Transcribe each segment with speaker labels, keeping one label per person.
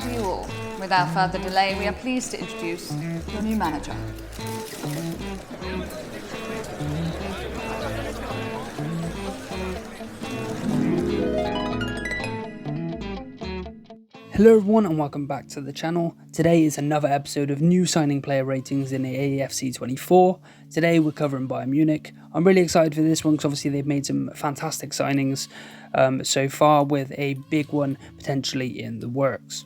Speaker 1: To you all. Without further delay, we are pleased to introduce your new manager.
Speaker 2: Hello everyone and welcome back to the channel. Today is another episode of new signing player ratings in the EAFC 24. Today we're covering Bayern Munich. I'm really excited for this one because obviously they've made some fantastic signings so far, with a big one potentially in the works.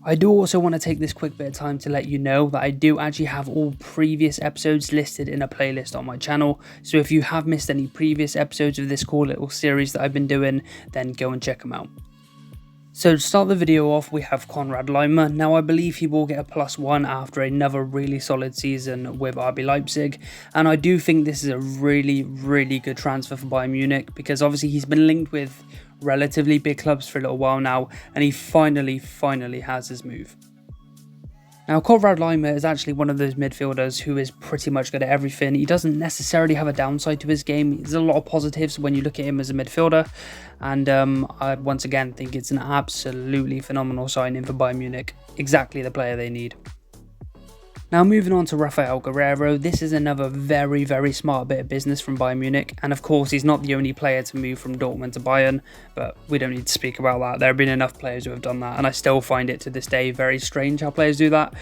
Speaker 2: I do also want to take this quick bit of time to let you know that I do actually have all previous episodes listed in a playlist on my channel, so if you have missed any previous episodes of this cool little series that I've been doing, then go and check them out. So to start the video off, we have Konrad Laimer. Now I believe he will get a +1 after another really solid season with RB Leipzig, and I do think this is a really good transfer for Bayern Munich, because obviously he's been linked with relatively big clubs for a little while now, and he finally has his move. Now, Konrad Laimer is actually one of those midfielders who is pretty much good at everything. He doesn't necessarily have a downside to his game. There's a lot of positives when you look at him as a midfielder, and I once again think it's an absolutely phenomenal signing for Bayern Munich. Exactly the player they need. Now moving on to Raphael Guerreiro, this is another very smart bit of business from Bayern Munich, and of course he's not the only player to move from Dortmund to Bayern, but we don't need to speak about that. There have been enough players who have done that, and I still find it to this day very strange how players do that.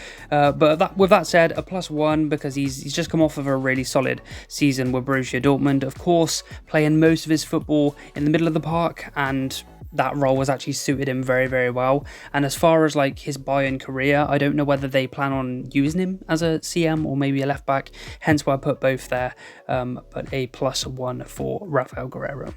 Speaker 2: With that said, a +1 because he's just come off of a really solid season with Borussia Dortmund, of course playing most of his football in the middle of the park, and that role was actually suited him very well. And as far as like his Bayern career, I don't know whether they plan on using him as a CM or maybe a left back, hence why I put both there, but a +1 for Raphael Guerreiro.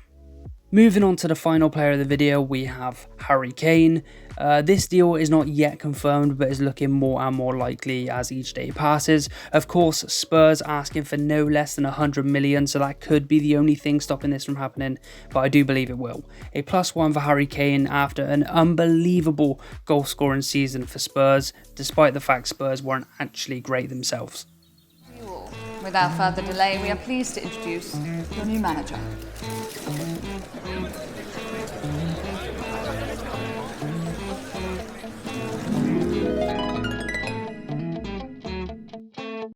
Speaker 2: Moving on to the final player of the video, we have Harry Kane. This deal is not yet confirmed, but is looking more and more likely as each day passes. Of course, Spurs asking for no less than 100 million, so that could be the only thing stopping this from happening, but I do believe it will. A +1 for Harry Kane after an unbelievable goal scoring season for Spurs, despite the fact Spurs weren't actually great themselves.
Speaker 1: To you all. Without further delay, we are pleased to introduce your new manager.